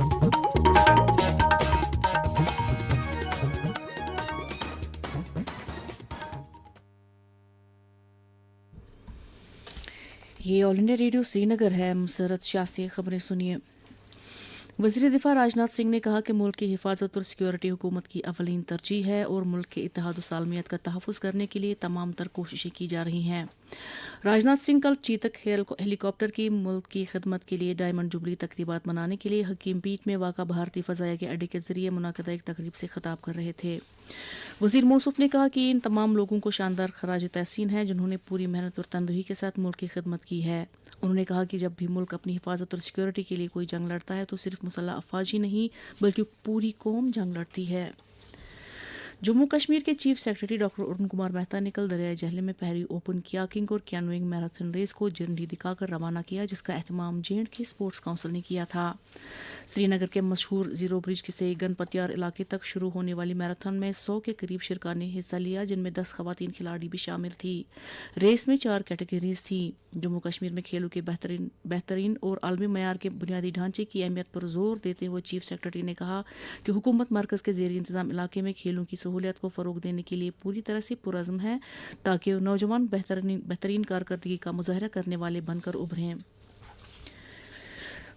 ये all India radio Srinagar है। मसरत शाह से खबरें सुनिए। वज़ीर दिफा राजनाथ सिंह ने कहा कि मुल्क की हिफाजत और सिक्योरिटी हुकूमत की अवलीन तरजीह है और मुल्क के इत्तेहाद व सालमियत का तहफ़्फ़ुज़ करने के लिए तमाम तर कोशिशें की जा रही हैं। राजनाथ सिंह कल चीतक हेलीकॉप्टर की मुल्क की खिदमत के लिए डायमंड जुबली तकरीबात मनाने के लिए हकीम पीट में वाक़ा भारतीय फ़ज़ाइया के अड्डे के ज़रिए मुनक़दा एक तकरीब से ख़िताब कर रहे थे। वज़ीर मौसूफ ने कहा कि इन तमाम लोगों को शानदार खराज तहसीन है जिन्होंने पूरी मेहनत और तनदही के साथ मुल्क की खिदमत की है। उन्होंने कहा कि जब भी मुल्क अपनी हिफाजत और सिक्योरिटी के लिए कोई जंग लड़ता है तो सिर्फ मुसल्लह अफवाज ही नहीं बल्कि पूरी कौम जंग लड़ती है। जम्मू कश्मीर के chief secretary doctor Arun Kumar Mehta ने कल दरियाई जहलम में पहली ओपन कियाकिंग और कैनोइंग मैराथन रेस को झंडी दिखाकर रवाना किया, जिसका एहतमाम J&K स्पोर्ट्स काउंसिल ने किया था। श्रीनगर के मशहूर जीरो ब्रिज से गनपतियार इलाके तक शुरू होने वाली मैराथन में 100 के करीब शिरका ने हिस्सा लिया, जिनमें 10 खवातीन खिलाड़ी भी शामिल थी। रेस में 4 कैटेगरीज थी। जम्मू कश्मीर में खेलों के बेहतरीन और आलमी मयार के बुनियादी ढांचे की अहमियत पर जोर देते हुए चीफ सेक्रेटरी ने कहा कि हुकूमत मरकज़ के ज़ेर इंतज़ाम इलाके में खेलों की सहूलियत को फ़रोग देने के लिए पूरी तरह से पुरज़्म है ताकि नौजवान बेहतरीन कारकर्दगी का मुज़ाहरा करने वाले बनकर उभरें।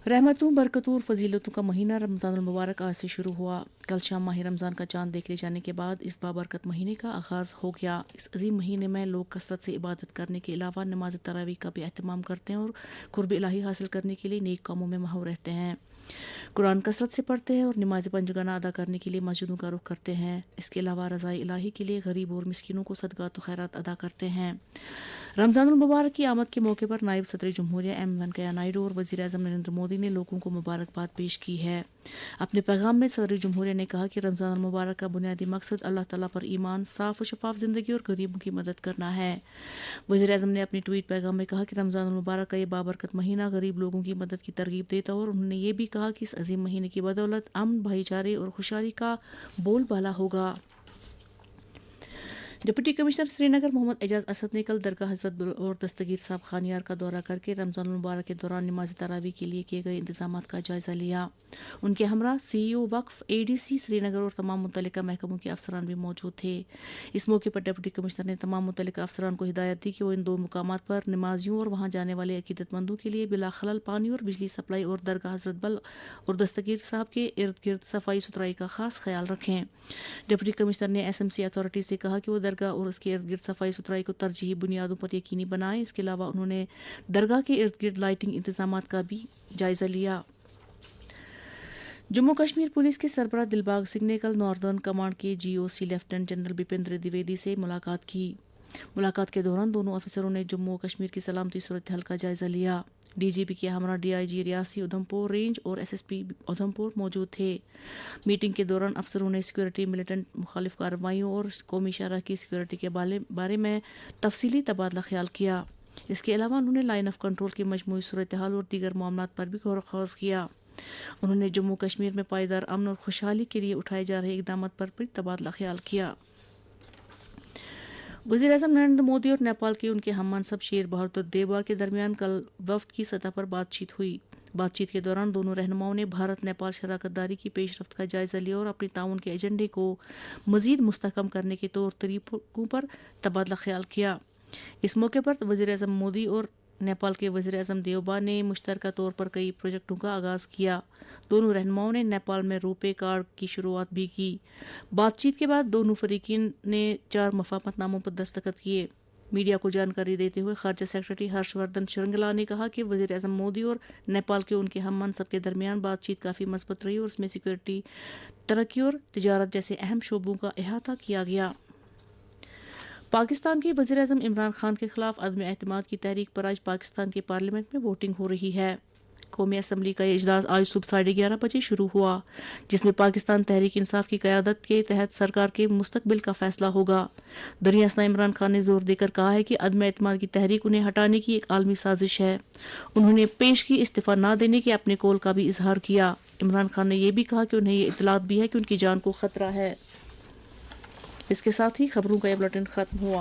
रहमतों, बरकतों और फजीलतों का महीना रमज़ानुल मुबारक आज से शुरू हुआ। कल शाम माह रमज़ान का चांद देख ले जाने के बाद इस बाबरकत महीने का आगाज़ हो गया। इस अजीम महीने में लोग कसरत से इबादत करने के अलावा नमाज तरावी का भी अहतमाम करते हैं और कुर्ब इलाही हासिल करने के लिए नेक कामों में महव रहते हैं। कुरान कसरत से पढ़ते हैं और नमाज पंजगाना अदा करने के लिए मस्जिदों का रुख करते हैं। इसके अलावा रज़ाए इलाही के लिए गरीब और मिस्किनों को सदक़ात व खैरात अदा करते हैं। रमज़ानुल मुबारक की आमद के मौके पर नायब सदर जमहूरिया एम वेंकैया नायडू और वज़ीर आज़म नरेंद्र मोदी ने लोगों को मुबारकबाद पेश की है। अपने पैगाम में सदर जमहूरिया ने कहा कि रमज़ानुल मुबारक का बुनियादी मकसद अल्लाह ताला पर ईमान, साफ़ व शफाफ ज़िंदगी और गरीबों की मदद करना है। वज़ीर आज़म ने अपने ट्वीट पैगाम में कहा कि रमज़ानुल मुबारक का ये बाबरकत महीना गरीब लोगों की मदद की तरगीब देता और उन्होंने ये भी कहा कि इस अजीम महीने की बदौलत अमन, भाईचारे और खुशहाली का बोलबाला होगा। डिप्टी कमिश्नर श्रीनगर मोहम्मद एजाज असद ने कल दरगाह हज़रत बल और दस्तगीर साहब खानियार का दौरा करके रमज़ान मुबारक के दौरान नमाज तरावी के लिए किए गए इंतजामात का जायज़ा लिया। उनके हमरा CEO वक्फ, ADC श्रीनगर और तमाम मुतल्लिका महकमों के अफसरान भी मौजूद थे। इस मौके पर डिप्टी कमिश्नर ने तमाम मुतल्लिका अफसरान को हिदायत दी कि वो इन दो मुकामात पर नमाजियों और वहाँ जाने वाले अकीदतमंदों के लिए बिला खलल पानी और बिजली सप्लाई और दरगाह हज़रत बल और दस्तगीर साहब के इर्द गिर्द सफाई सुथराई का खास ख्याल रखें। डिप्टी कमिश्नर ने SMC अथॉरिटी से कहा कि वो दरगाह और उसके इर्द गिर्द सफाई सुथराई को तरजीही बुनियादों पर यकीनी बनाएं। इसके अलावा उन्होंने दरगाह के इर्द गिर्द लाइटिंग इंतजामात का भी जायजा लिया। जम्मू कश्मीर पुलिस के सरबराह दिलबाग सिंह ने कल नॉर्दर्न कमांड के GOC लेफ्टिनेंट जनरल बिपिंद्र द्विवेदी से मुलाकात की। मुलाकात के दौरान दोनों अफसरों ने जम्मू कश्मीर की सलामती सूरत हाल का जायजा लिया। DGP के हमरा DIG रियासी उधमपुर रेंज और SSP उधमपुर मौजूद थे। मीटिंग के दौरान अफसरों ने सिक्योरिटी, मिलिटेंट मुखालिफ कार्रवाइयों और कौमी शरह की सिक्योरिटी के बारे में तफसीली तबादला ख्याल किया। इसके अलावा उन्होंने लाइन ऑफ कंट्रोल की मजमूई सूरत हाल और दीगर मामलात पर भी गौर ख़ास किया। उन्होंने जम्मू कश्मीर में पायदार अमन और खुशहाली के लिए उठाए जा रहे इक़दाम पर भी तबादला ख्याल किया। वज़ीर आज़म नरेंद्र मोदी और नेपाल के उनके हम मनसब शेर बहादुर देबा के दरमियान कल वफ्द की सतह पर बातचीत हुई। बातचीत के दौरान दोनों रहनुमाओं ने भारत नेपाल शराकतदारी की पेशरफ्त का जायजा लिया और अपनी ताउन के एजेंडे को मज़ीद मुस्तहकम करने के तौर तरीकों पर तबादला ख्याल किया। इस मौके पर वज़ीर आज़म मोदी और नेपाल के वज़ीर आज़म देवबा ने मुश्तरका तौर पर कई प्रोजेक्टों का आगाज़ किया। दोनों रहनुमाओं ने नेपाल में रुपे कार्ड की शुरुआत भी की। बातचीत के बाद दोनों फरीकीन ने 4 मफाहमतनामों पर दस्तखत किए। मीडिया को जानकारी देते हुए खारजा सेक्रेटरी हर्षवर्धन श्रृंगला ने कहा कि वज़ीर आज़म मोदी और नेपाल के उनके हम मनसब के दरमियान बातचीत काफ़ी मजबूत रही और उसमें सिक्योरिटी, तरक्की और तिजारत जैसे अहम शोबों का अहाता किया गया। पाकिस्तान के वज़ीर आज़म इमरान खान के खिलाफ अदम एतमाद की तहरीक पर आज पाकिस्तान के पार्लियामेंट में वोटिंग हो रही है। कौमी असम्बली का इजलास आज सुबह 11:30 बजे शुरू हुआ, जिसमें पाकिस्तान तहरीक इंसाफ की क़यादत के तहत सरकार के मुस्तकबिल का फैसला होगा। दरियासना इमरान खान ने जोर देकर कहा है कि अदम एतमाद की तहरीक उन्हें हटाने की एक आलमी साजिश है। उन्होंने पेश की इस्तीफ़ा न देने के अपने कौल का भी इजहार किया। इमरान खान ने यह भी कहा कि उन्हें ये इतलात भी है कि उनकी जान को ख़तरा है। इसके साथ ही खबरों का यह बुलेटिन ख़त्म हुआ।